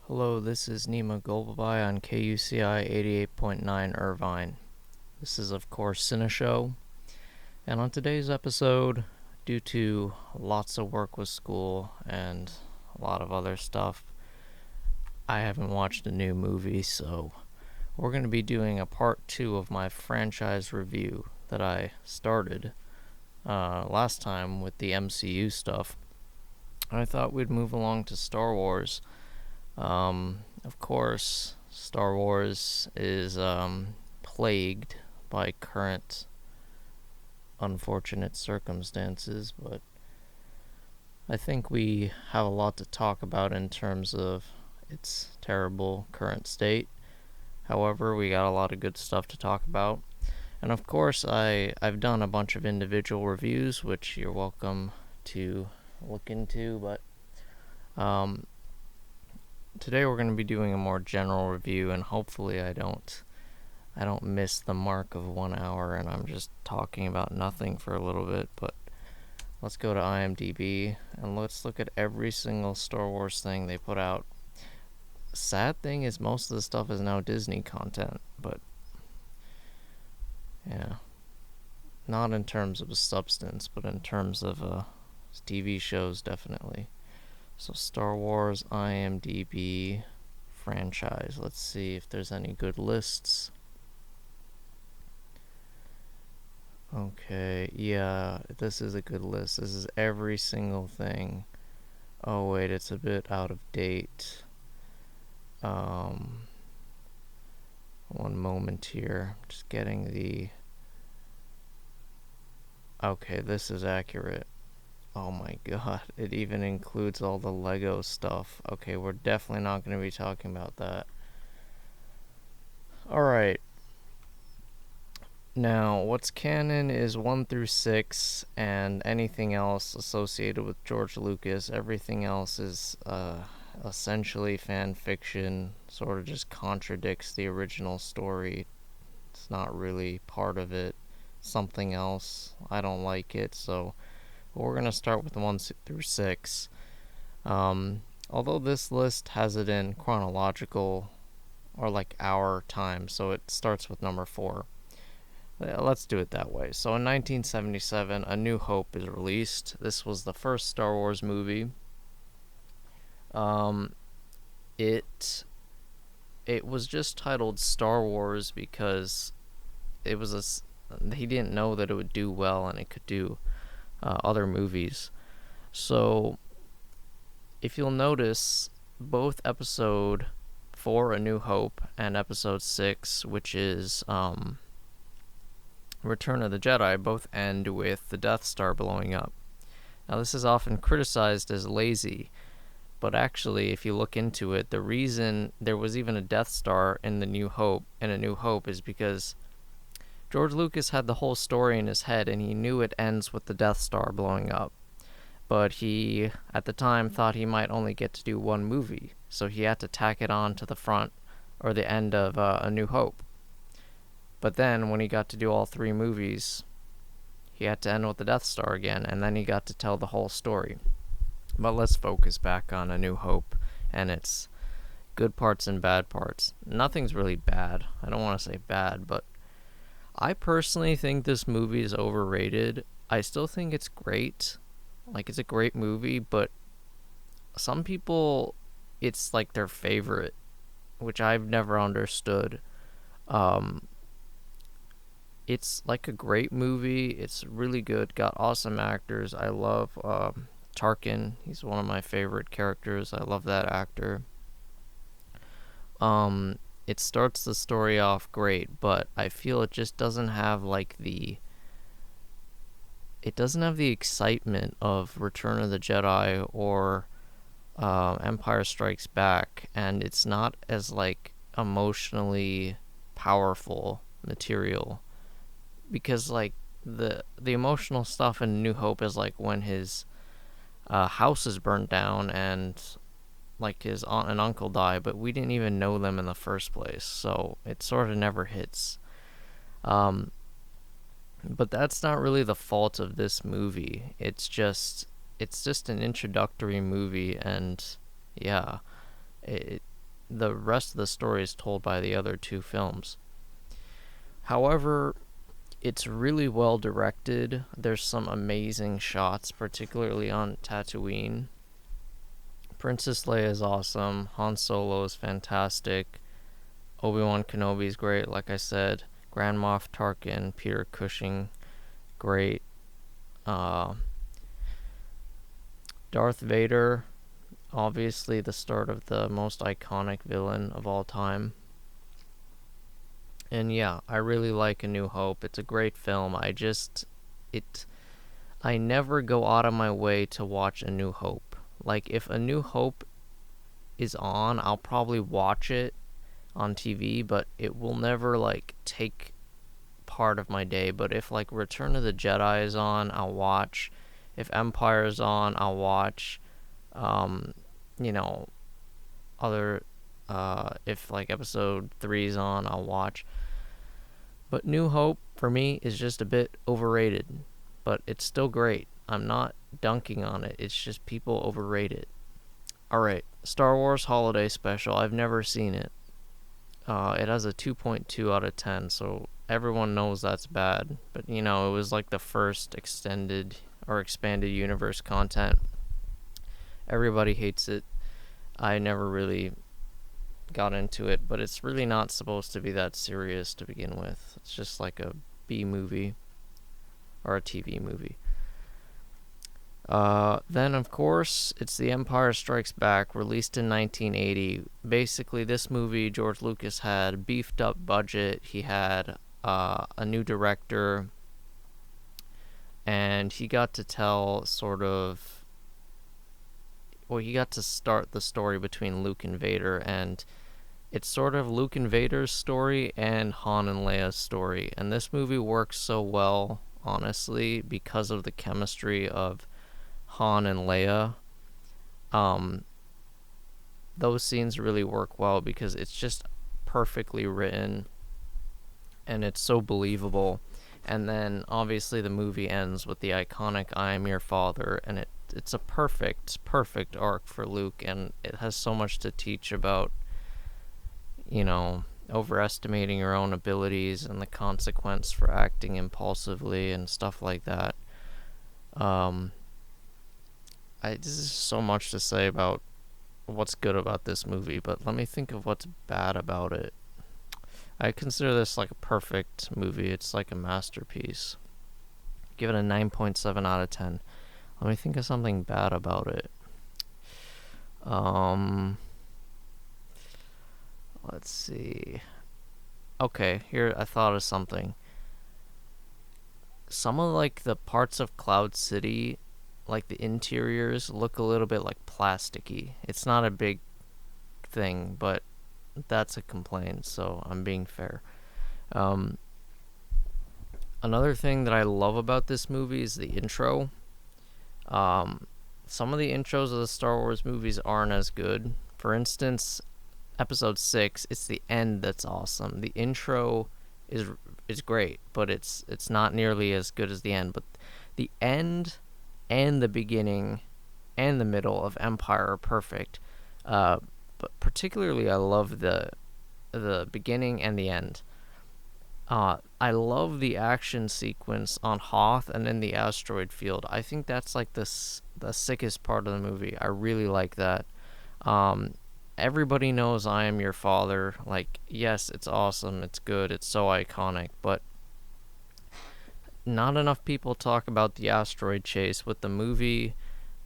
Hello, this is Nima Golbabai on KUCI 88.9 Irvine. This is, of course, Cinéshow, and on today's episode, due to lots of work with school and a lot of other stuff, I haven't watched a new movie, so we're going to be doing a part 2 of my franchise review that I started last time with the MCU stuff. I thought we'd move along to Star Wars. Of course, Star Wars is plagued by current unfortunate circumstances, but I think we have a lot to talk about in terms of its terrible current state. However, we got a lot of good stuff to talk about. And of course, I've done a bunch of individual reviews, which you're welcome to look into, but today we're going to be doing a more general review, and hopefully I don't miss the mark of 1 hour and I'm just talking about nothing for a little bit. But let's go to IMDb and let's look at every single Star Wars thing they put out. Sad thing is most of the stuff is now Disney content, but yeah, not in terms of substance, but in terms of TV shows, definitely. So Star Wars IMDb franchise. Let's see if there's any good lists. Okay, yeah, this is a good list. This is every single thing. Oh wait, it's a bit out of date. One moment here. Just getting the... Okay, this is accurate. Oh my god, it even includes all the Lego stuff. Okay, we're definitely not going to be talking about that. Alright. Now, what's canon is 1 through 6, and anything else associated with George Lucas. Everything else is essentially fan fiction, sort of just contradicts the original story. It's not really part of it. Something else. I don't like it, so we're going to start with 1 through 6. Although this list has it in chronological, or like hour time, so it starts with number 4. Let's do it that way. So in 1977, A New Hope is released. This was the first Star Wars movie. It was just titled Star Wars because it was he didn't know that it would do well and it could do other movies. So if you'll notice, both episode 4, A New Hope, and episode 6, which is Return of the Jedi, both end with the Death Star blowing up. Now, this is often criticized as lazy, but actually, if you look into it, the reason there was even a Death Star in A New Hope is because George Lucas had the whole story in his head, and he knew it ends with the Death Star blowing up. But he, at the time, thought he might only get to do one movie, so he had to tack it on to the front or the end of A New Hope. But then, when he got to do all 3 movies, he had to end with the Death Star again, and then he got to tell the whole story. But let's focus back on A New Hope and its good parts and bad parts. Nothing's really bad. I don't want to say bad, but I personally think this movie is overrated. I still think it's great. Like, it's a great movie, but some people, it's like their favorite, which I've never understood. It's like a great movie. It's really good. Got awesome actors. I love Tarkin. He's one of my favorite characters. I love that actor. It starts the story off great, but I feel it just doesn't have like it doesn't have the excitement of Return of the Jedi or Empire Strikes Back, and it's not as like emotionally powerful material, because like the emotional stuff in New Hope is like when his house is burned down and like his aunt and uncle die, but we didn't even know them in the first place, so it sort of never hits. But that's not really the fault of this movie. It's just an introductory movie, and yeah, it the rest of the story is told by the other two films. However, it's really well directed. There's some amazing shots, particularly on Tatooine. Princess Leia is awesome. Han Solo is fantastic. Obi-Wan Kenobi is great, like I said. Grand Moff Tarkin, Peter Cushing, great. Darth Vader, obviously the start of the most iconic villain of all time. And yeah, I really like A New Hope. It's a great film. I never go out of my way to watch A New Hope. Like, if A New Hope is on, I'll probably watch it on TV, but it will never, like, take part of my day. But if, like, Return of the Jedi is on, I'll watch. If Empire is on, I'll watch. You know, other, if, like, Episode 3 is on, I'll watch. But New Hope, for me, is just a bit overrated. But it's still great. I'm not dunking on it. It's just people overrate it. Alright, Star Wars Holiday Special. I've never seen it. It has a 2.2 out of 10, so everyone knows that's bad. But, you know, it was like the first extended or expanded universe content. Everybody hates it. I never really got into it, but it's really not supposed to be that serious to begin with. It's just like a B movie or a TV movie. Then, of course, it's The Empire Strikes Back, released in 1980. Basically, this movie, George Lucas had beefed up budget. He had a new director, and he got to tell he got to start the story between Luke and Vader, and it's sort of Luke and Vader's story and Han and Leia's story. And this movie works so well, honestly, because of the chemistry of Han and Leia. Those scenes really work well because it's just perfectly written and it's so believable. And then obviously the movie ends with the iconic "I am your father," and it's a perfect arc for Luke, and it has so much to teach about, you know, overestimating your own abilities and the consequence for acting impulsively and stuff like that. This is so much to say about what's good about this movie, but let me think of what's bad about it. I consider this like a perfect movie. It's like a masterpiece. Give it a 9.7 out of 10. Let me think of something bad about it. Let's see. Okay, here I thought of something. Some of like the parts of Cloud City, like the interiors, look a little bit like plasticky. It's not a big thing, but that's a complaint, so I'm being fair. Another thing that I love about this movie is the intro. Some of the intros of the Star Wars movies aren't as good. For instance, Episode 6, it's the end that's awesome. The intro is great, but it's not nearly as good as the end. But the end and the beginning and the middle of Empire are perfect. But particularly I love the beginning and the end. I love the action sequence on Hoth and in the asteroid field. I think that's like the sickest part of the movie. I really like that. Everybody knows I Am Your Father. Like, yes, it's awesome, it's good, it's so iconic, but not enough people talk about the asteroid chase with the movie.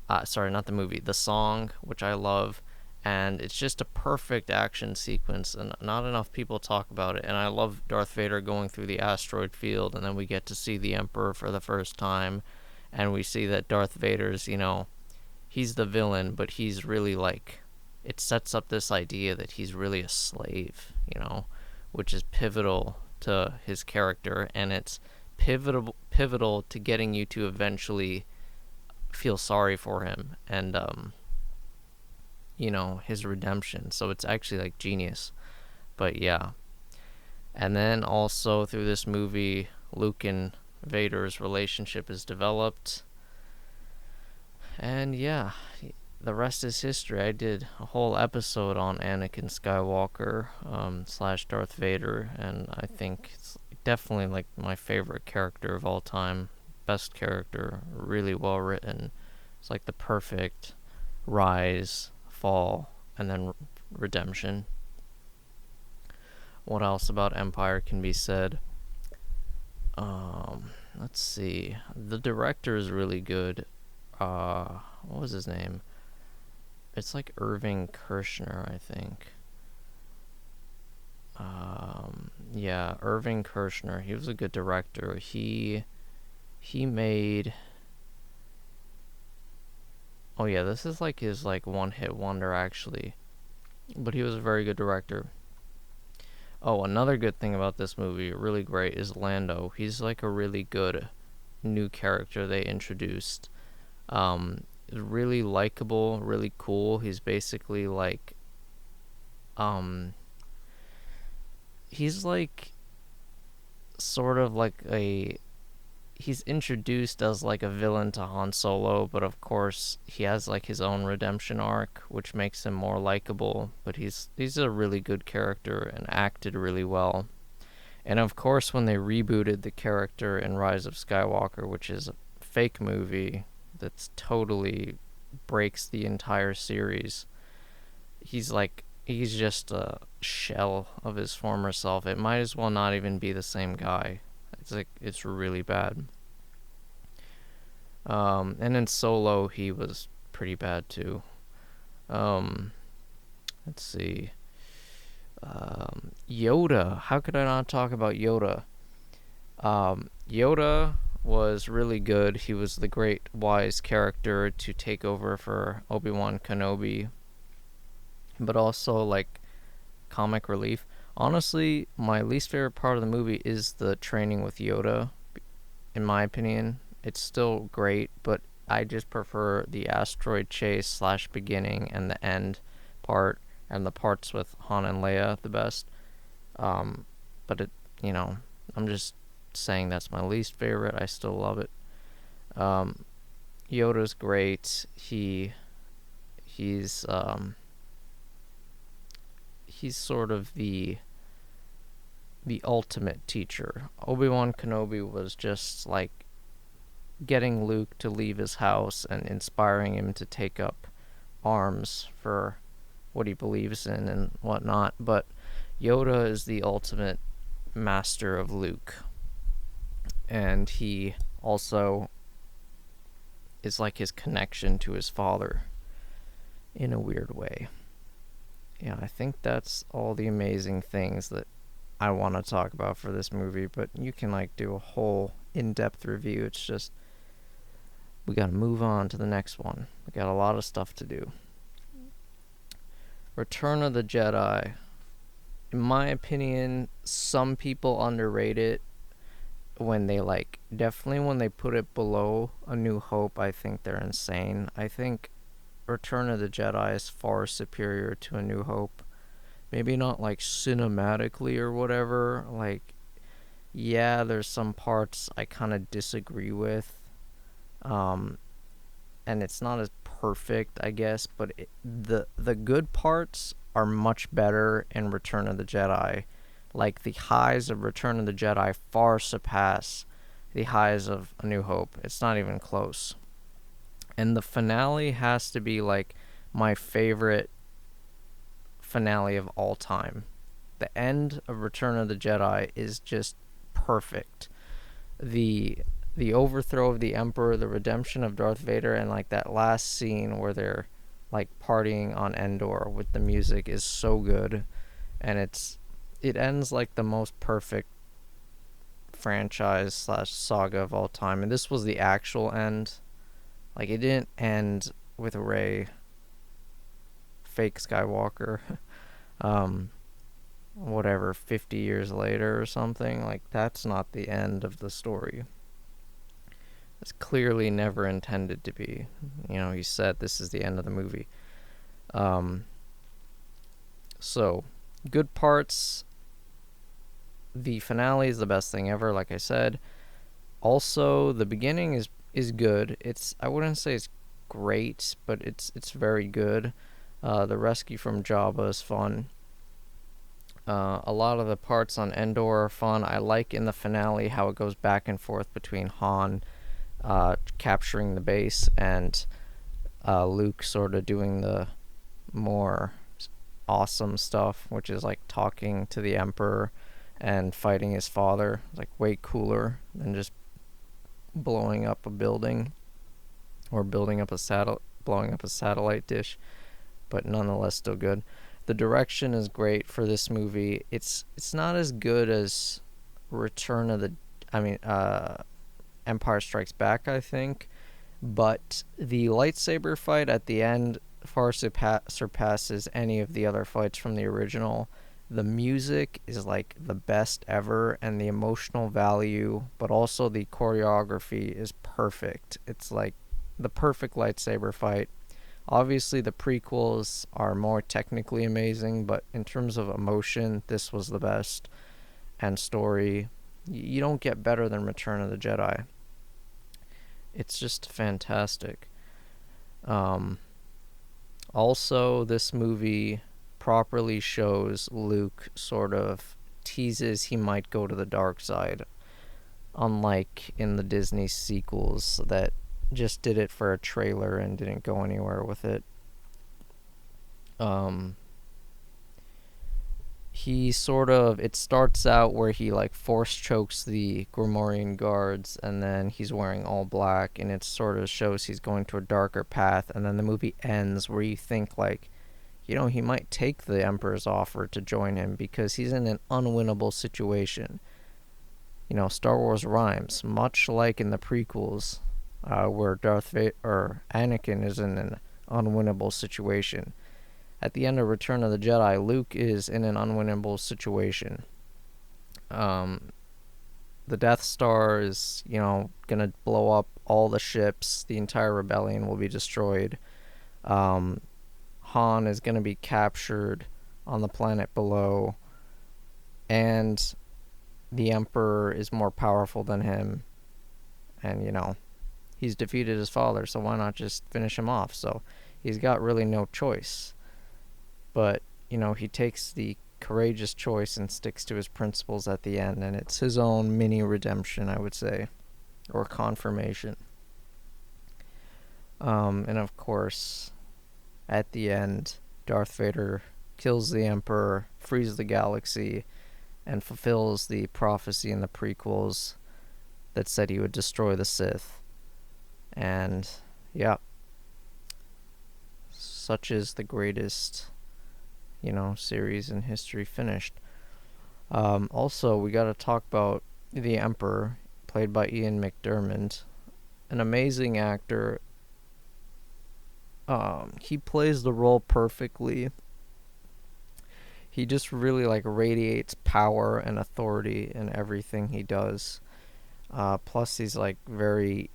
The song, which I love, and it's just a perfect action sequence, and not enough people talk about it. And I love Darth Vader going through the asteroid field, and then we get to see the Emperor for the first time, and we see that Darth Vader's, you know, he's the villain, but he's really like, it sets up this idea that he's really a slave, you know, which is pivotal to his character, and it's pivotal to getting you to eventually feel sorry for him and you know, his redemption. So it's actually like genius. But yeah. And then also through this movie, Luke and Vader's relationship is developed. And yeah, the rest is history. I did a whole episode on Anakin Skywalker slash Darth Vader, and I think it's definitely like my favorite character of all time. Best character, really well written. It's like the perfect rise, fall, and then redemption. What else about Empire can be said? Let's see. The director is really good. What was his name? It's like Irving Kershner, I think. Yeah, Irving Kershner. He was a good director. He made. Oh yeah, this is like his like one-hit wonder actually, but he was a very good director. Oh, another good thing about this movie, really great, is Lando. He's like a really good new character they introduced. Really likable, really cool. He's basically like, he's like sort of like he's introduced as like a villain to Han Solo, but of course he has like his own redemption arc, which makes him more likable. But he's a really good character and acted really well. And of course, when they rebooted the character in Rise of Skywalker, which is a fake movie that's totally breaks the entire series, he's just a shell of his former self. It might as well not even be the same guy. It's really bad. And in Solo, he was pretty bad too. Let's see. Yoda. How could I not talk about Yoda? Yoda was really good. He was the great wise character to take over for Obi-Wan Kenobi, but also like comic relief. Honestly, my least favorite part of the movie is the training with Yoda. In my opinion, it's still great, but I just prefer the asteroid chase slash beginning and the end part, and the parts with Han and Leia the best. But it, I'm just saying that's my least favorite. I still love it. Yoda's great. He's sort of the ultimate teacher. Obi-Wan Kenobi was just like getting Luke to leave his house and inspiring him to take up arms for what he believes in and whatnot. But Yoda is the ultimate master of Luke. And he also is like his connection to his father in a weird way. Yeah, I think that's all the amazing things that I want to talk about for this movie, but you can like do a whole in-depth review. It's just we got to move on to the next one. We got a lot of stuff to do. Return of the Jedi. In my opinion, some people underrate it when they definitely when they put it below A New Hope. I think they're insane. I think Return of the Jedi is far superior to A New Hope. Maybe not like cinematically or whatever. Like, yeah, there's some parts I kind of disagree with. And it's not as perfect, I guess, but the good parts are much better in Return of the Jedi. Like, the highs of Return of the Jedi far surpass the highs of A New Hope. It's not even close. And the finale has to be like my favorite finale of all time. The end of Return of the Jedi is just perfect. The overthrow of the Emperor, the redemption of Darth Vader, and like that last scene where they're like partying on Endor with the music is so good. And it ends like the most perfect franchise slash saga of all time. And this was the actual end. Like, it didn't end with Rey, fake Skywalker, whatever, 50 years later or something. Like, that's not the end of the story. It's clearly never intended to be. He said this is the end of the movie. So, good parts. The finale is the best thing ever, like I said. Also, the beginning is good. I wouldn't say it's great, but it's very good. The rescue from Jabba is fun. A lot of the parts on Endor are fun. I like in the finale how it goes back and forth between Han capturing the base and Luke sort of doing the more awesome stuff, which is like talking to the Emperor and fighting his father. It's like way cooler than just blowing up a building or blowing up a satellite dish, but nonetheless still good. The direction is great for this movie. It's not as good as Return of the Empire Strikes Back, I think, but the lightsaber fight at the end far surpasses any of the other fights from the original. The music is like the best ever, and the emotional value, but also the choreography is perfect. It's like the perfect lightsaber fight. Obviously, the prequels are more technically amazing, but in terms of emotion, this was the best. And story, you don't get better than Return of the Jedi. It's just fantastic. Also, this movie properly shows Luke sort of teases he might go to the dark side, unlike in the Disney sequels that just did it for a trailer and didn't go anywhere with it. It starts out where he like force chokes the Gromorian guards, and then he's wearing all black, and it sort of shows he's going to a darker path, and then the movie ends where you think like, he might take the Emperor's offer to join him because he's in an unwinnable situation. Star Wars rhymes, much like in the prequels, where Darth Vader or Anakin is in an unwinnable situation. At the end of Return of the Jedi, Luke is in an unwinnable situation. The Death Star is, gonna blow up all the ships. The entire rebellion will be destroyed. Han is gonna be captured on the planet below, and the Emperor is more powerful than him. And, he's defeated his father, so why not just finish him off? So he's got really no choice. But, he takes the courageous choice and sticks to his principles at the end, and it's his own mini redemption, I would say, or confirmation. And of course, at the end, Darth Vader kills the Emperor, frees the galaxy, and fulfills the prophecy in the prequels that said he would destroy the Sith. And, yeah, such is the greatest series in history finished. Also, we got to talk about the Emperor, played by Ian McDiarmid, an amazing actor. He plays the role perfectly. He just really radiates power and authority in everything he does. Plus, he's very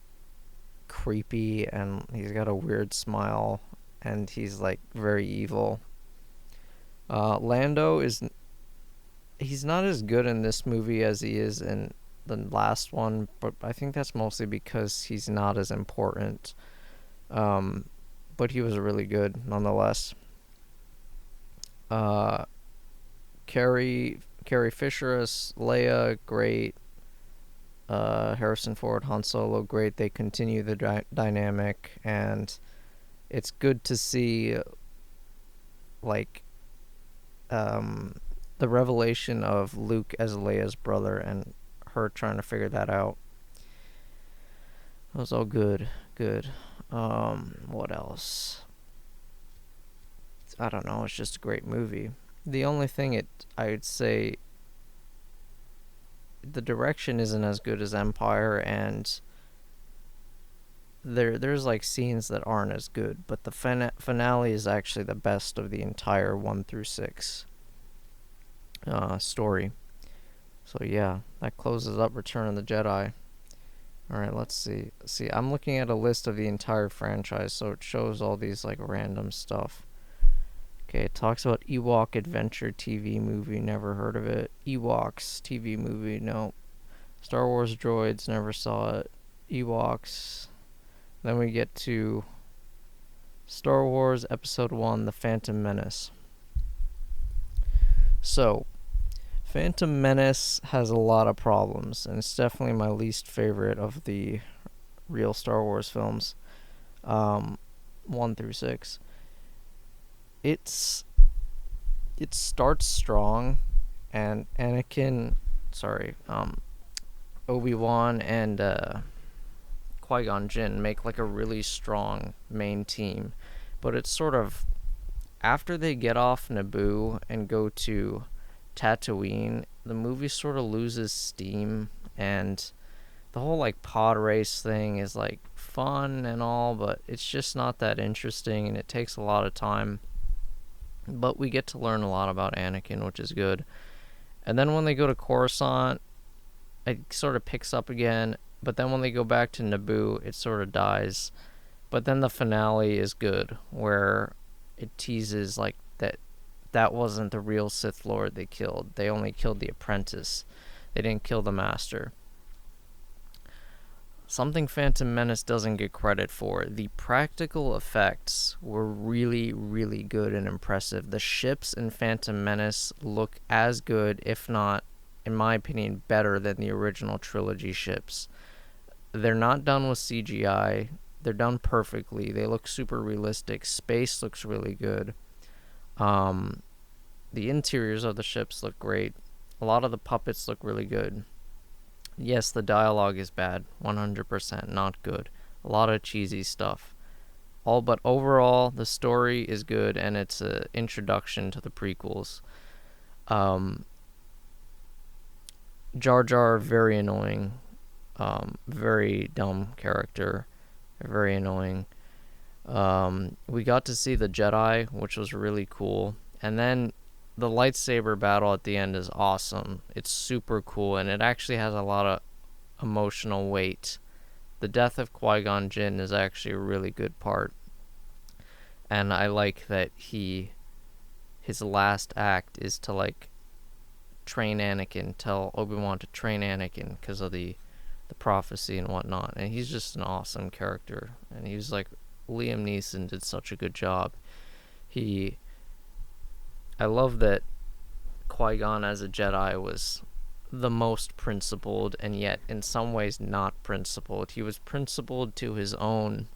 creepy, and he's got a weird smile, and he's very evil. Lando he's not as good in this movie as he is in the last one, but I think that's mostly because he's not as important. But he was really good nonetheless. Carrie Fisher as Leia, great. Harrison Ford, Han Solo, great. They continue the dynamic, and it's good to see the revelation of Luke as Leia's brother and her trying to figure that out. It was all good. What else? I don't know, it's just a great movie. The only thing I would say, the direction isn't as good as Empire, and there's scenes that aren't as good, but the finale is actually the best of the entire 1 through 6 story. So yeah, that closes up Return of the Jedi. Alright, let's see. I'm looking at a list of the entire franchise, so it shows all these random stuff. Okay, it talks about Ewok Adventure TV movie, never heard of it. Ewoks TV movie, no. Star Wars Droids, never saw it. Ewoks. Then we get to Star Wars Episode 1, The Phantom Menace. So, Phantom Menace has a lot of problems, and it's definitely my least favorite of the real Star Wars films, 1 through 6. It starts strong, and Obi-Wan and Qui-Gon Jinn make like a really strong main team, but it's sort of after they get off Naboo and go to Tatooine, the movie sort of loses steam, and the whole like pod race thing is like fun and all, but it's just not that interesting, and it takes a lot of time. But we get to learn a lot about Anakin, which is good. And then when they go to Coruscant, it sort of picks up again. But then when they go back to Naboo, it sort of dies. But then the finale is good, where it teases like that wasn't the real Sith Lord they killed. They only killed the apprentice. They didn't kill the master. Something Phantom Menace doesn't get credit for. The practical effects were really, really good and impressive. The ships in Phantom Menace look as good, if not, in my opinion, better than the original trilogy ships. They're not done with CGI. They're done perfectly. They look super realistic. Space looks really good. The interiors of the ships look great. A lot of the puppets look really good. Yes, the dialogue is bad. 100% not good. A lot of cheesy stuff. But overall, the story is good, and it's an introduction to the prequels. Jar Jar, very annoying. Very dumb character. Very annoying. We got to see the Jedi, which was really cool. And then the lightsaber battle at the end is awesome. It's super cool, and it actually has a lot of emotional weight. The death of Qui-Gon Jinn is actually a really good part. And I like that his last act is to like train Anakin, tell Obi-Wan to train Anakin because of the prophecy and whatnot. And he's just an awesome character. And he was like, Liam Neeson did such a good job. I love that Qui-Gon as a Jedi was the most principled, and yet in some ways not principled. He was principled to his own,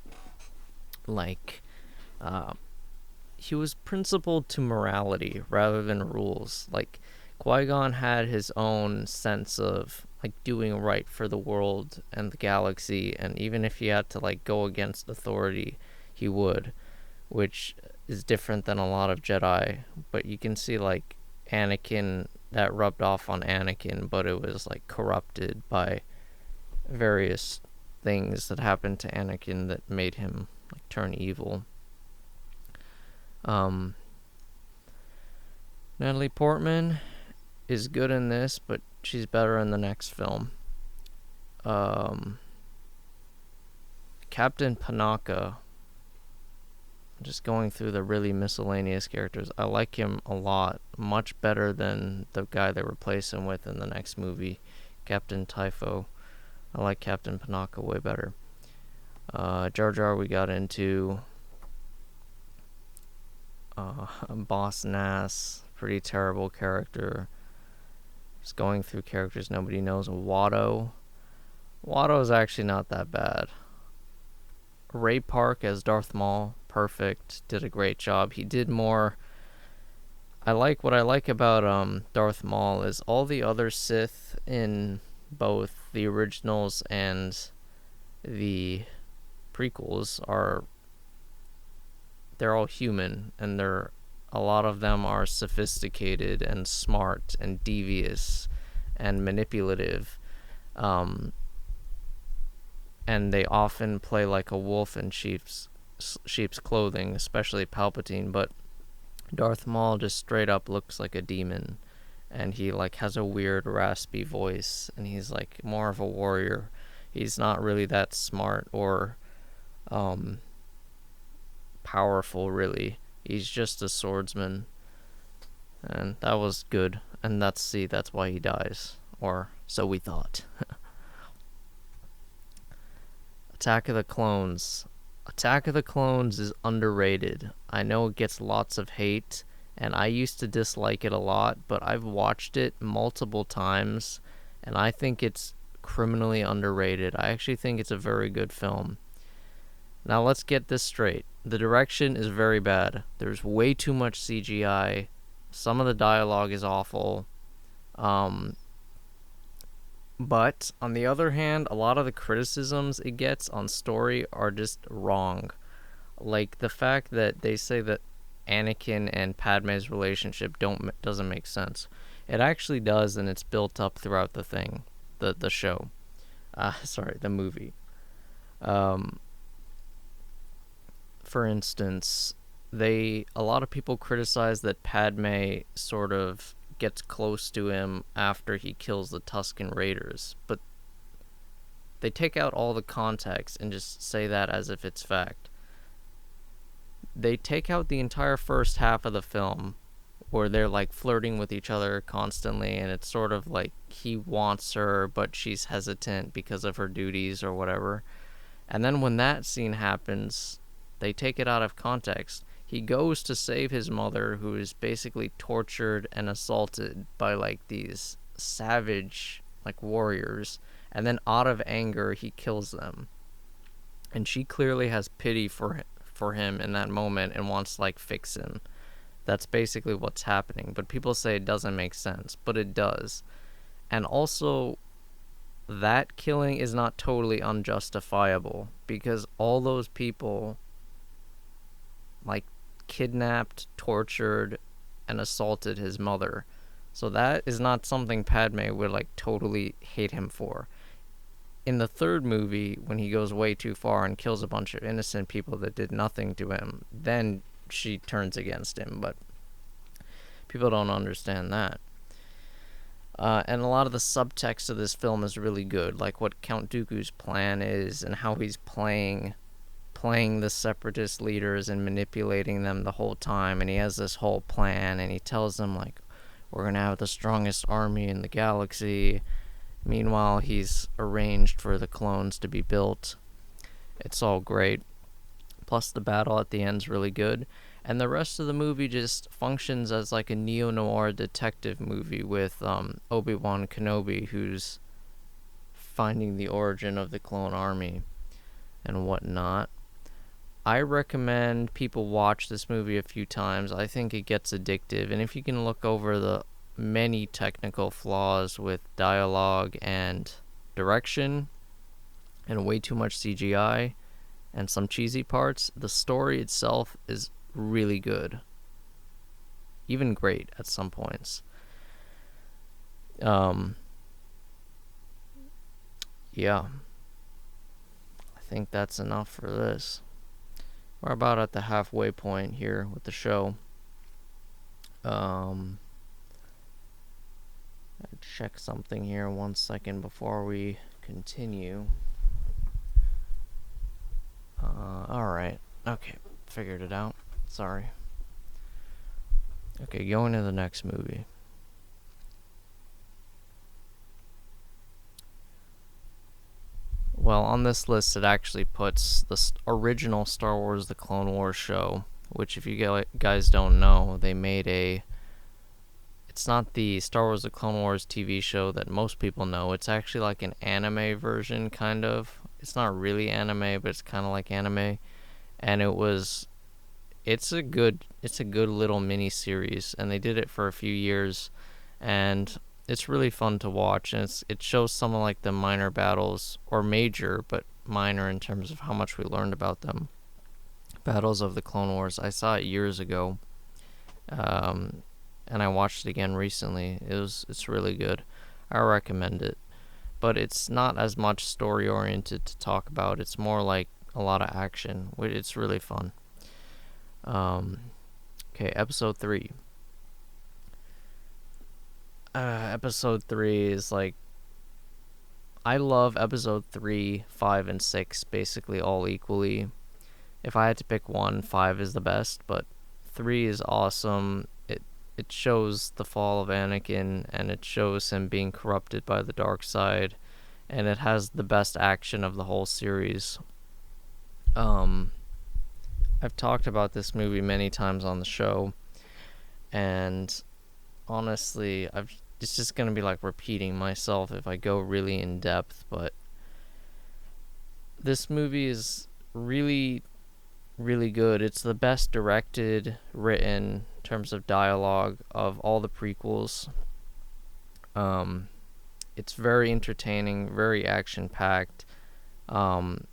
he was principled to morality rather than rules. Like, Qui-Gon had his own sense of like doing right for the world and the galaxy, and even if he had to like go against authority, he would, which is different than a lot of Jedi. But you can see like Anakin, that rubbed off on Anakin, but it was like corrupted by various things that happened to Anakin that made him like turn evil. Natalie Portman is good in this, but she's better in the next film. Captain Panaka, just going through the really miscellaneous characters, I like him a lot, much better than the guy they replace him with in the next movie, Captain Typho. I like Captain Panaka way better. Jar Jar we got into. Boss Nass, pretty terrible character. Just going through characters nobody knows. Watto is actually not that bad. Ray Park as Darth Maul, perfect, did a great job. He did more. What I like about Darth Maul is all the other Sith in both the originals and the prequels they're all human, and a lot of them are sophisticated and smart and devious and manipulative, and they often play like a wolf in sheep's clothing, especially Palpatine. But Darth Maul just straight up looks like a demon, and he like has a weird raspy voice, and he's like more of a warrior. He's not really that smart or powerful, really. He's just a swordsman, and that was good. And that's why he dies, or so we thought. Attack of the Clones. Attack of the Clones is underrated. I know it gets lots of hate, and I used to dislike it a lot, but I've watched it multiple times, and I think it's criminally underrated. I actually think it's a very good film. Now let's get this straight. The direction is very bad. There's way too much CGI. Some of the dialogue is awful. But on the other hand, a lot of the criticisms it gets on story are just wrong. Like the fact that they say that Anakin and Padme's relationship doesn't make sense. It actually does, and it's built up throughout the thing, the show. Sorry, the movie. Um, for instance, a lot of people criticize that Padme sort of gets close to him after he kills the Tusken Raiders, but they take out all the context and just say that as if it's fact. They take out the entire first half of the film where they're like flirting with each other constantly, and it's sort of like he wants her but she's hesitant because of her duties or whatever. And then when that scene happens, they take it out of context. He goes to save his mother, who is basically tortured and assaulted by like these savage like warriors, and then out of anger he kills them. And she clearly has pity for him in that moment and wants to like fix him. That's basically what's happening. But people say it doesn't make sense, but it does. And also, that killing is not totally unjustifiable, because all those people like kidnapped, tortured, and assaulted his mother. So that is not something Padme would like totally hate him for. In the third movie, when he goes way too far and kills a bunch of innocent people that did nothing to him, then she turns against him, but people don't understand that. And a lot of the subtext of this film is really good, like what Count Dooku's plan is and how he's playing the separatist leaders and manipulating them the whole time. And he has this whole plan, and he tells them like, we're gonna have the strongest army in the galaxy. Meanwhile, he's arranged for the clones to be built. It's all great. Plus the battle at the end's really good. And the rest of the movie just functions as like a neo-noir detective movie with Obi-Wan Kenobi, who's finding the origin of the clone army and whatnot. I recommend people watch this movie a few times. I think it gets addictive, and if you can look over the many technical flaws with dialogue and direction and way too much CGI and some cheesy parts, the story itself is really good. Even great at some points. Yeah. I think that's enough for this. We're about at the halfway point here with the show. I'll check something here 1 second before we continue. Alright. Okay, figured it out. Sorry. Okay, going to the next movie. Well, on this list, it actually puts the original Star Wars The Clone Wars show, which, if you guys don't know, they made it's not the Star Wars The Clone Wars TV show that most people know. It's actually like an anime version, kind of. It's not really anime, but it's kind of like anime. And it's a good little mini series, and they did it for a few years, and it's really fun to watch, and it shows some of like the minor battles, or major but minor in terms of how much we learned about them. Battles of the Clone Wars. I saw it years ago, and I watched it again recently. It's really good. I recommend it, but it's not as much story oriented to talk about. It's more like a lot of action. It's really fun. Okay, episode 3. Episode 3 is like, I love episode 3, 5, and 6 basically all equally. If I had to pick one, 5 is the best, but 3 is awesome. It shows the fall of Anakin, and it shows him being corrupted by the dark side, and it has the best action of the whole series. Um, I've talked about this movie many times on the show, and honestly, it's just gonna be like repeating myself if I go really in depth, but this movie is really, really good. It's the best directed, written, in terms of dialogue of all the prequels. Um, it's very entertaining, very action packed. Um,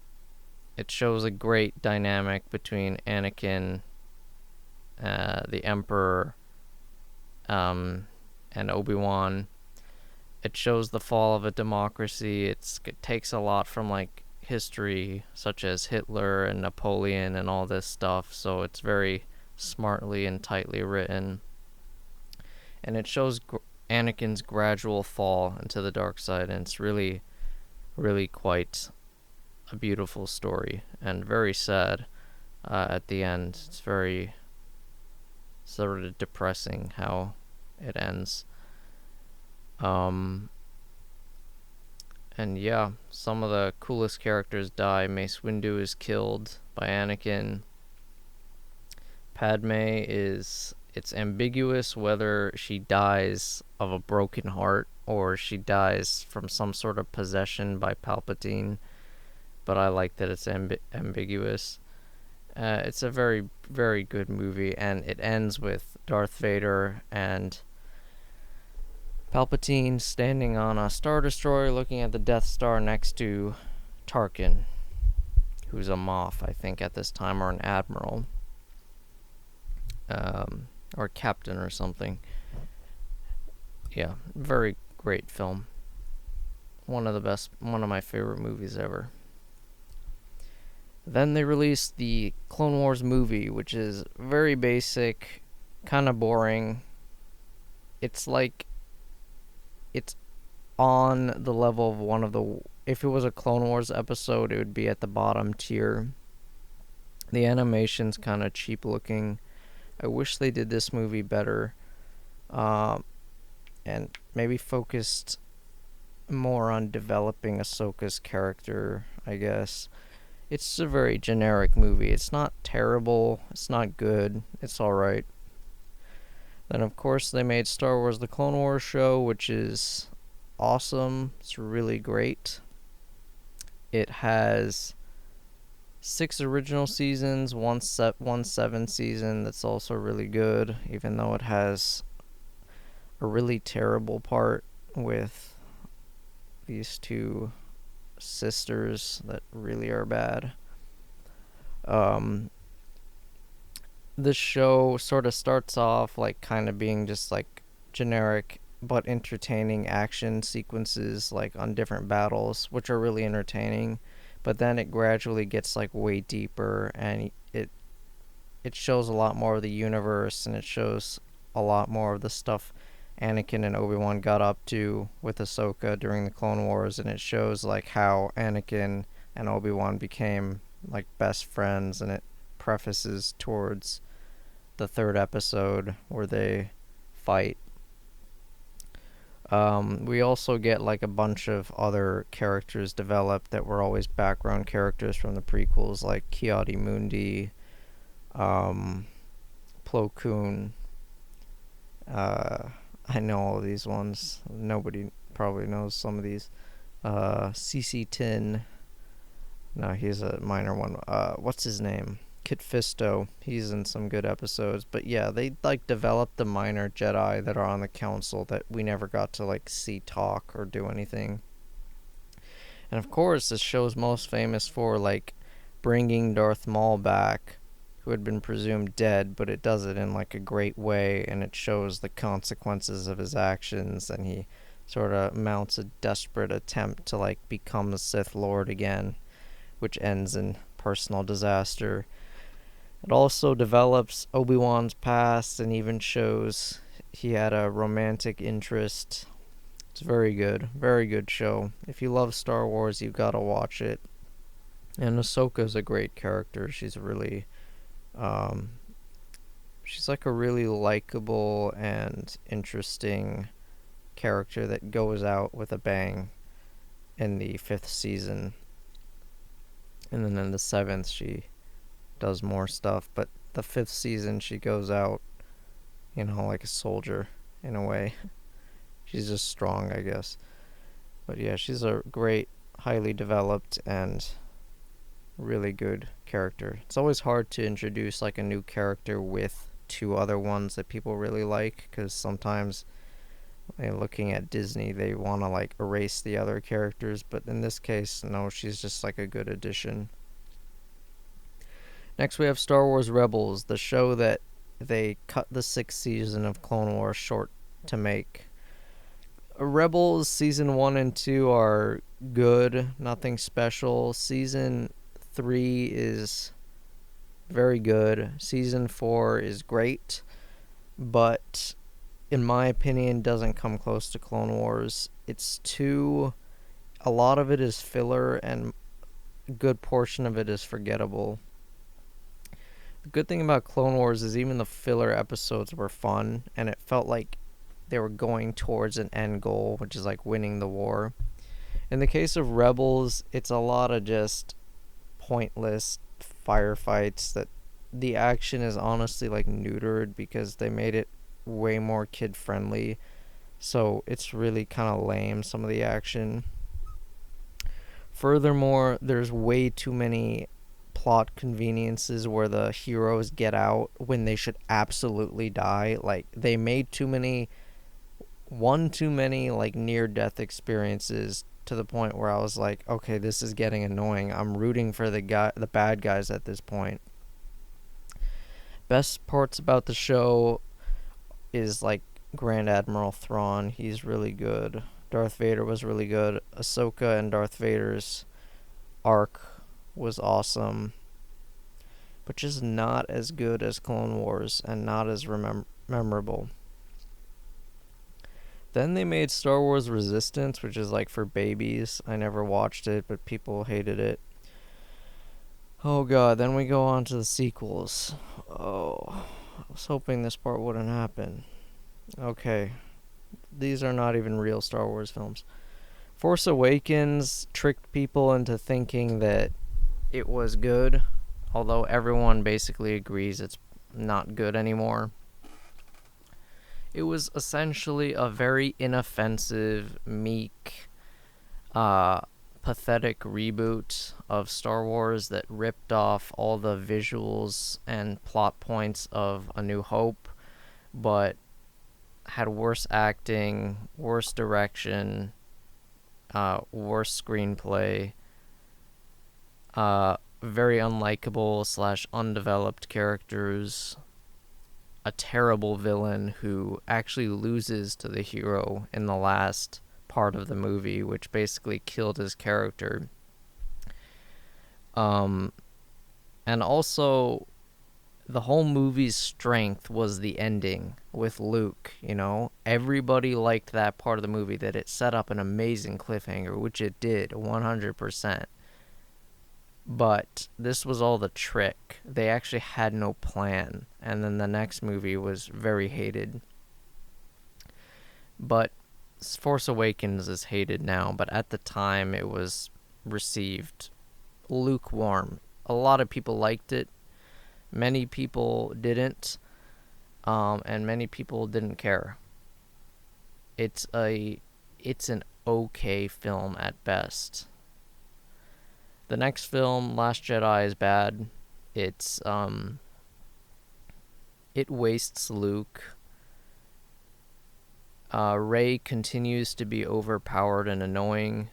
it shows a great dynamic between Anakin, the Emperor, and Obi-Wan. It shows the fall of a democracy. It takes a lot from like history, such as Hitler and Napoleon and all this stuff. So it's very smartly and tightly written, and it shows Anakin's gradual fall into the dark side, and it's really, really quite a beautiful story and very sad at the end. It's very sort of depressing how it ends. Um, and yeah, some of the coolest characters die. Mace Windu is killed by Anakin. Padme is, it's ambiguous whether she dies of a broken heart or she dies from some sort of possession by Palpatine, but I like that it's ambiguous. It's a very, very good movie, and it ends with Darth Vader and Palpatine standing on a Star Destroyer looking at the Death Star next to Tarkin, who's a Moff, I think, at this time, or an Admiral. Or Captain or something. Yeah, very great film. One of my favorite movies ever. Then they released the Clone Wars movie, which is very basic, kind of boring. It's like, it's on the level of one of the, if it was a Clone Wars episode, it would be at the bottom tier. The animation's kind of cheap looking. I wish they did this movie better, and maybe focused more on developing Ahsoka's character, I guess. It's a very generic movie. It's not terrible, it's not good, it's alright. Then, of course, they made Star Wars The Clone Wars show, which is awesome. It's really great. It has 6 original seasons, one 7 season that's also really good, even though it has a really terrible part with these two sisters that really are bad. This show sort of starts off like kind of being just like generic but entertaining action sequences like on different battles, which are really entertaining, but then it gradually gets like way deeper, and it shows a lot more of the universe, and it shows a lot more of the stuff Anakin and Obi-Wan got up to with Ahsoka during the Clone Wars, and it shows like how Anakin and Obi-Wan became like best friends, and it prefaces towards the 3rd episode where they fight. We also get like a bunch of other characters developed that were always background characters from the prequels, like Ki-Adi-Mundi, Plo Koon. I know all of these ones. Nobody probably knows some of these. CC Tin. No, he's a minor one. What's his name? Kit Fisto. He's in some good episodes. But yeah, they like developed the minor Jedi that are on the council that we never got to like see talk or do anything. And of course, this show's most famous for like bringing Darth Maul back, who had been presumed dead, but it does it in like a great way, and it shows the consequences of his actions, and he sort of mounts a desperate attempt to like become the Sith Lord again, which ends in personal disaster. It also develops Obi-Wan's past and even shows he had a romantic interest. It's very good show. If you love Star Wars, you've got to watch it. And Ahsoka's a great character. She's really she's like a really likable and interesting character that goes out with a bang in the 5th season. And then in the 7th, she does more stuff. But the 5th season, she goes out, like a soldier in a way. She's just strong, I guess. But yeah, she's a great, highly developed, and really good character. It's always hard to introduce like a new character with two other ones that people really like, because sometimes looking at Disney, they want to like erase the other characters, but in this case, no, she's just like a good addition. Next, we have Star Wars Rebels, the show that they cut the 6th season of Clone Wars short to make. Rebels season 1 and 2 are good, nothing special. Season 3 is very good. Season 4 is great, but in my opinion doesn't come close to Clone Wars. A lot of it is filler, and a good portion of it is forgettable. The good thing about Clone Wars is even the filler episodes were fun, and it felt like they were going towards an end goal, which is like winning the war. In the case of Rebels, it's a lot of just pointless firefights that the action is honestly like neutered because they made it way more kid friendly. So it's really kind of lame, some of the action. Furthermore, there's way too many plot conveniences where the heroes get out when they should absolutely die. Like, they made too many like near death experiences to the point where I was like, okay, this is getting annoying. I'm rooting for the bad guys at this point. Best parts about the show is like Grand Admiral Thrawn. He's really good. Darth Vader was really good. Ahsoka and Darth Vader's arc was awesome, but just not as good as Clone Wars and not as memorable. Then they made Star Wars Resistance, which is like for babies. I never watched it, but people hated it. Oh god, then we go on to the sequels. Oh, I was hoping this part wouldn't happen. Okay, these are not even real Star Wars films. Force Awakens tricked people into thinking that it was good, although everyone basically agrees it's not good anymore. It was essentially a very inoffensive, meek, pathetic reboot of Star Wars that ripped off all the visuals and plot points of A New Hope, but had worse acting, worse direction, worse screenplay, very unlikable / undeveloped characters, a terrible villain who actually loses to the hero in the last part of the movie, which basically killed his character. And also, the whole movie's strength was the ending with Luke, Everybody liked that part of the movie, that it set up an amazing cliffhanger, which it did, 100%. But this was all the trick. They actually had no plan. And then the next movie was very hated. But Force Awakens is hated now, but at the time it was received lukewarm. A lot of people liked it. Many people didn't. And many people didn't care. It's an okay film at best. The next film, Last Jedi, is bad. It wastes Luke. Rey continues to be overpowered and annoying.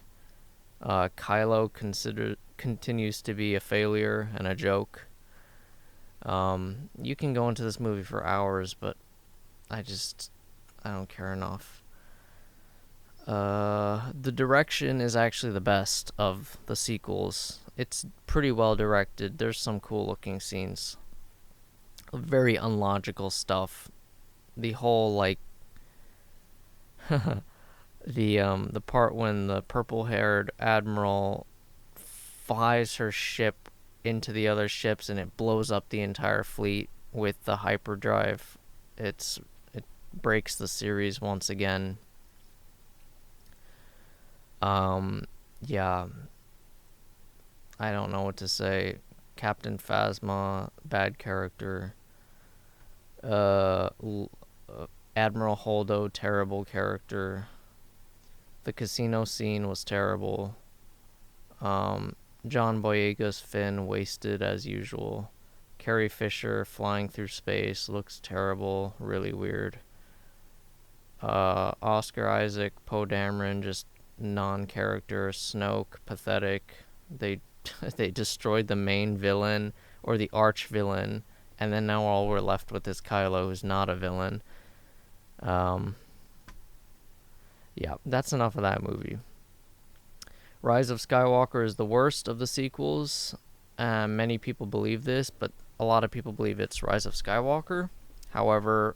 Kylo continues to be a failure and a joke. You can go into this movie for hours, but I don't care enough. The direction is actually the best of the sequels. It's pretty well directed. There's some cool looking scenes. Very unlogical stuff. The whole the part when the purple-haired admiral flies her ship into the other ships and it blows up the entire fleet with the hyperdrive. It breaks the series once again. Yeah. I don't know what to say. Captain Phasma, bad character. Uh, Admiral Holdo, terrible character. The casino scene was terrible. John Boyega's Finn, wasted as usual. Carrie Fisher flying through space looks terrible, really weird. Oscar Isaac, Poe Dameron, just non-character. Snoke, pathetic. They they destroyed the main villain or the arch villain, and then now all we're left with is Kylo, who's not a villain. Yeah, that's enough of that movie. Rise of Skywalker is the worst of the sequels. Many people believe this, but a lot of people believe it's Rise of Skywalker. However,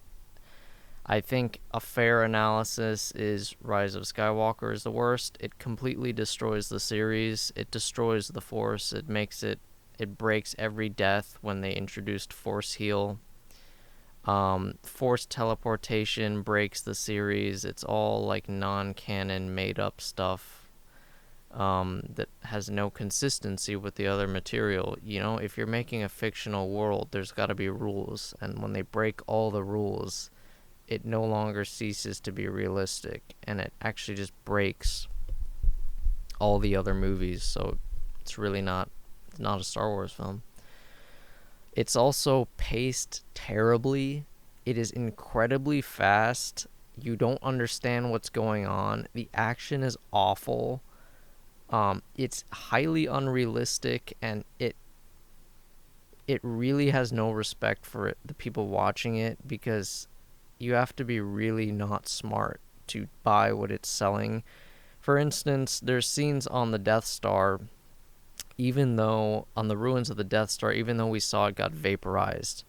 I think a fair analysis is Rise of Skywalker is the worst. It completely destroys the series. It destroys the Force. It breaks every death when they introduced Force Heal. Force teleportation breaks the series. It's all like non-canon made up stuff that has no consistency with the other material. You know, if you're making a fictional world, there's got to be rules, and when they break all the rules, it no longer ceases to be realistic, and it actually just breaks all the other movies. So it's really not a Star Wars film. It's also paced terribly. It is incredibly fast. You don't understand what's going on. The action is awful. It's highly unrealistic, and it really has no respect for the people watching it, because you have to be really not smart to buy what it's selling. For instance, there's scenes on the Death Star, even though on the ruins of the Death Star, even though we saw it got vaporized.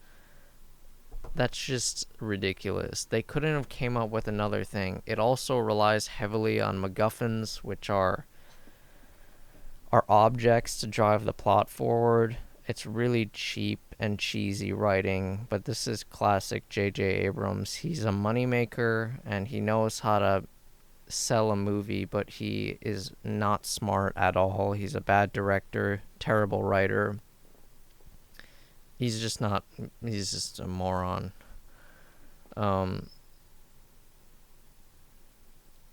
That's just ridiculous. They couldn't have came up with another thing. It also relies heavily on MacGuffins, which are objects to drive the plot forward. It's really cheap and cheesy writing, but this is classic J.J. Abrams. He's a moneymaker, and he knows how to sell a movie, but he is not smart at all. He's a bad director, terrible writer. He's just a moron. And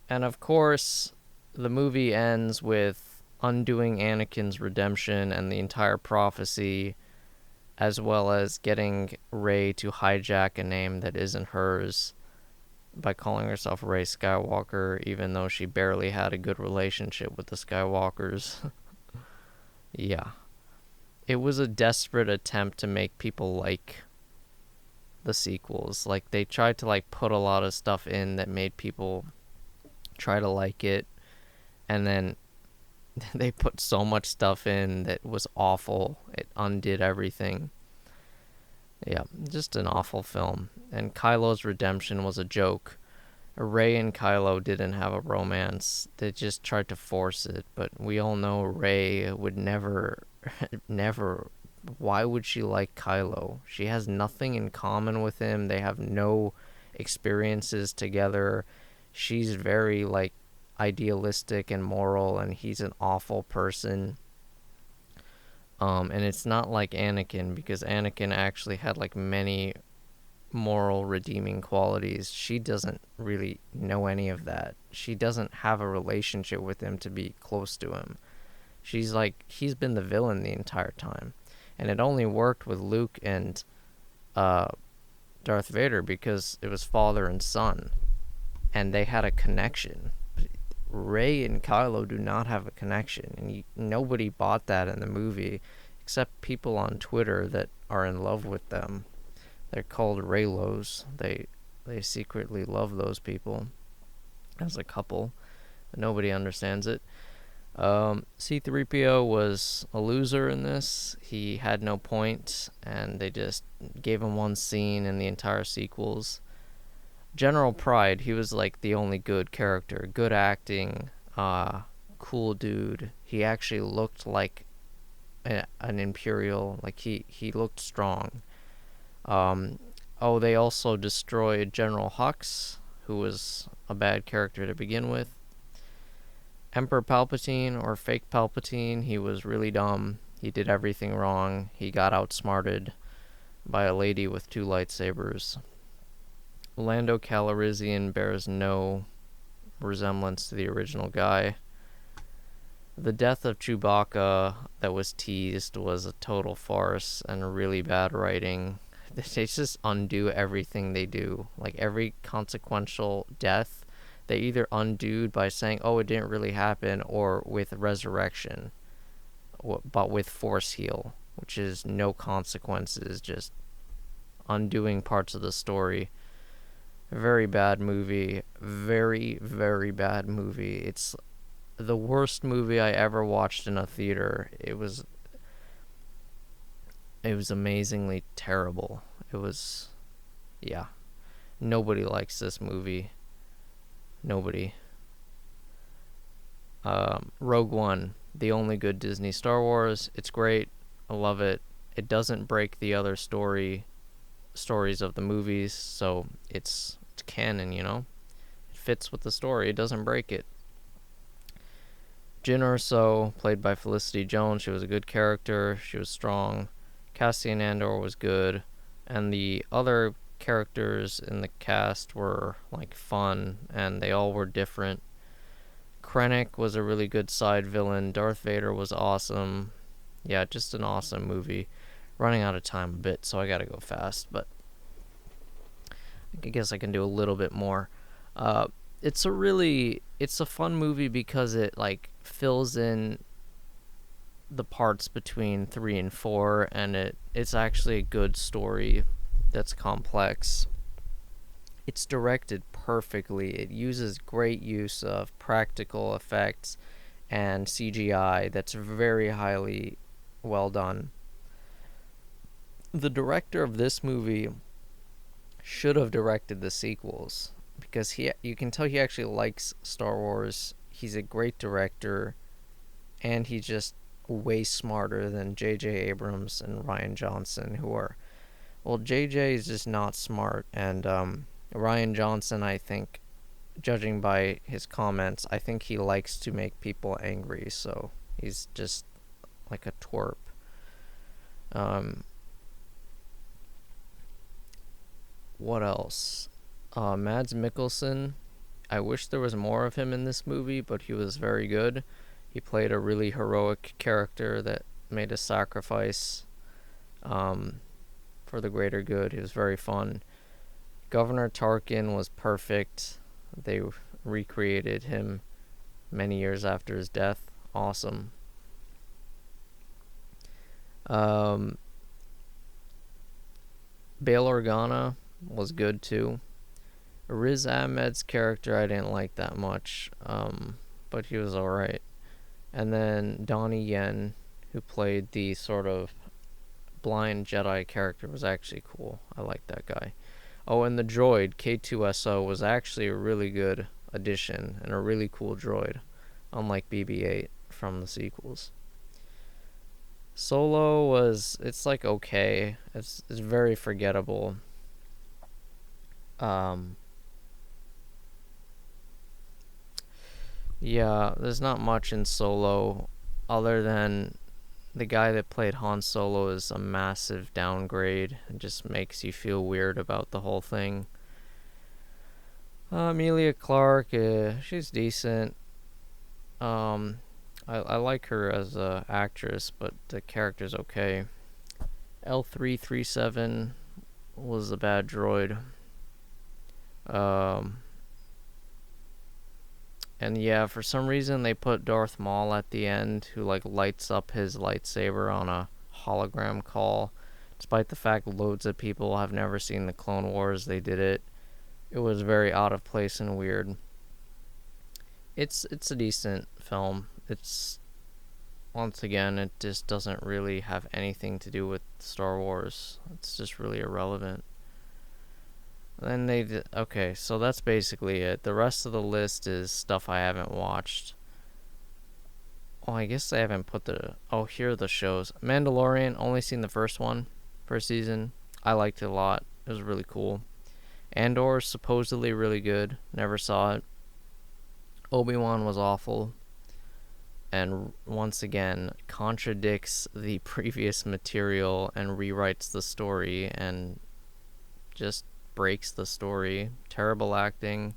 of course, the movie ends with undoing Anakin's redemption and the entire prophecy, as well as getting Rey to hijack a name that isn't hers by calling herself Rey Skywalker, even though she barely had a good relationship with the Skywalkers. Yeah. It was a desperate attempt to make people like the sequels. Like, they tried to like put a lot of stuff in that made people try to like it, and then they put so much stuff in that was awful. It undid everything. Yeah, just an awful film. And Kylo's redemption was a joke. Rey and Kylo didn't have a romance. They just tried to force it. But we all know Rey would never, never. Why would she like Kylo? She has nothing in common with him. They have no experiences together. She's very, like, idealistic and moral, and he's an awful person. And it's not like Anakin, because Anakin actually had like many moral redeeming qualities. She doesn't really know any of that. She doesn't have a relationship with him to be close to him. She's like, he's been the villain the entire time. And it only worked with Luke and Darth Vader because it was father and son, and they had a connection. Rey and Kylo do not have a connection, and nobody bought that in the movie except people on Twitter that are in love with them. They're called Reylos. They secretly love those people as a couple, but nobody understands it. C-3PO was a loser in this. He had no point, and they just gave him one scene in the entire sequels. General Pride, he was like the only good character. Good acting, cool dude. He actually looked like an Imperial. Like, he looked strong. They also destroyed General Hux, who was a bad character to begin with. Emperor Palpatine or fake Palpatine, he was really dumb. He did everything wrong. He got outsmarted by a lady with 2 lightsabers. Lando Calrissian bears no resemblance to the original guy. The death of Chewbacca that was teased was a total farce and really bad writing. They just undo everything they do. Like every consequential death, they either undo by saying, oh, it didn't really happen, or with resurrection, but with force heal, which is no consequences, just undoing parts of the story. Very bad movie. Very, very bad movie. It's the worst movie I ever watched in a theater. It was amazingly terrible. Yeah. Nobody likes this movie. Nobody. Rogue One, the only good Disney Star Wars. It's great. I love it. It doesn't break the other stories of the movies, so it's canon, you know? It fits with the story. It doesn't break it. Jyn Erso, played by Felicity Jones, she was a good character. She was strong. Cassian Andor was good. And the other characters in the cast were, like, fun, and they all were different. Krennic was a really good side villain. Darth Vader was awesome. Yeah, just an awesome movie. Running out of time a bit, so I gotta go fast, but I guess I can do a little bit more. It's a fun movie because it, like, fills in the parts between 3 and 4, and it's actually a good story that's complex. It's directed perfectly. It uses great use of practical effects and CGI that's very highly well done. The director of this movie should have directed the sequels, because you can tell he actually likes Star Wars. He's a great director, and he's just way smarter than J.J. Abrams and Rian Johnson, who are... Well, J.J. is just not smart, and Rian Johnson, I think, judging by his comments, I think he likes to make people angry, so he's just like a twerp. What else? Mads Mikkelsen. I wish there was more of him in this movie, but he was very good. He played a really heroic character that made a sacrifice for the greater good. He was very fun. Governor Tarkin was perfect. They recreated him many years after his death. Awesome. Bail Organa was good too. Riz Ahmed's character I didn't like that much, but he was alright. And then Donnie Yen, who played the sort of blind Jedi character, was actually cool. I like that guy. Oh, and the droid, K2SO, was actually a really good addition and a really cool droid, unlike BB-8 from the sequels. Solo it's like okay. It's very forgettable. Yeah, there's not much in Solo other than the guy that played Han Solo is a massive downgrade and just makes you feel weird about the whole thing. Emilia Clarke, she's decent. I like her as a actress, but the character's okay. L337 was a bad droid. And yeah, for some reason they put Darth Maul at the end, who like lights up his lightsaber on a hologram call. Despite the fact loads of people have never seen the Clone Wars, they did it. It was very out of place and weird. It's a decent film. It's, once again, it just doesn't really have anything to do with Star Wars. It's just really irrelevant. Then okay, so that's basically it. The rest of the list is stuff I haven't watched. Oh, I guess I haven't put here are the shows. Mandalorian, only seen the first season. I liked it a lot. It was really cool. Andor, supposedly really good. Never saw it. Obi-Wan was awful. and once again contradicts the previous material and rewrites the story and just breaks the story. Terrible acting,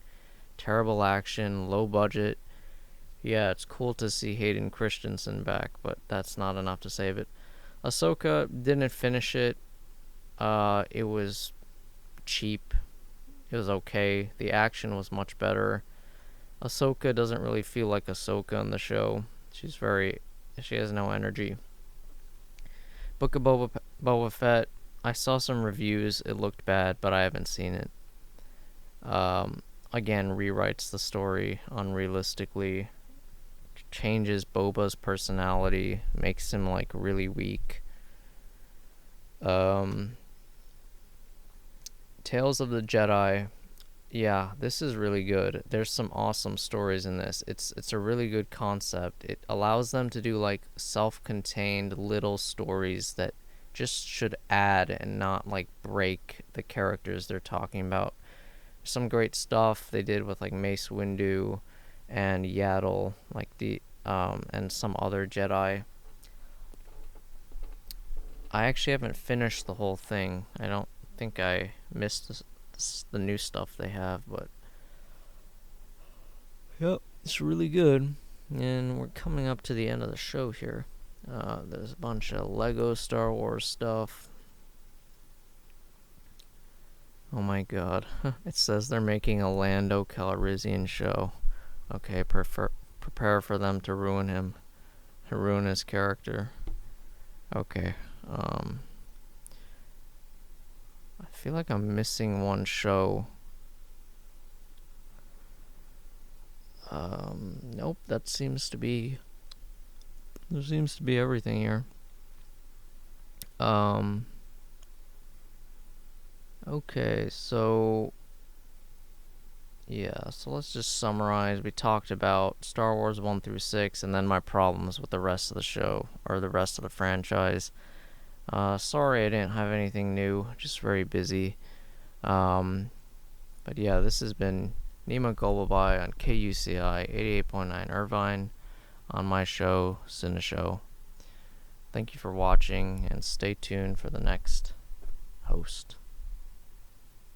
terrible action, low budget. Yeah, it's cool to see Hayden Christensen back, but that's not enough to save it. Ahsoka didn't finish it. It was cheap. It was okay. The action was much better. Ahsoka doesn't really feel like Ahsoka in the show. She has no energy. Book of Boba Fett, I saw some reviews. It looked bad, but I haven't seen it. Again, rewrites the story unrealistically. Changes Boba's personality. Makes him, like, really weak. Tales of the Jedi. Yeah, this is really good. There's some awesome stories in this. It's a really good concept. It allows them to do like self-contained little stories that just should add and not like break the characters they're talking about. Some great stuff they did with like Mace Windu and Yaddle, like and some other Jedi. I actually haven't finished the whole thing. I don't think I missed the new stuff they have, but yep, it's really good. And we're coming up to the end of the show here. There's a bunch of Lego Star Wars stuff. Oh my god. It says they're making a Lando Calrissian show. Okay, prepare for them to ruin him. To ruin his character. Okay. I feel like I'm missing one show. Nope, there seems to be everything here. Okay, so yeah, so let's just summarize. We talked about Star Wars 1 through 6 and then my problems with the rest of the show, or the rest of the franchise. Sorry I didn't have anything new, just very busy. But yeah, this has been Nima Golbabai on KUCI 88.9 Irvine on my show, Cinéshow. Thank you for watching, and stay tuned for the next host.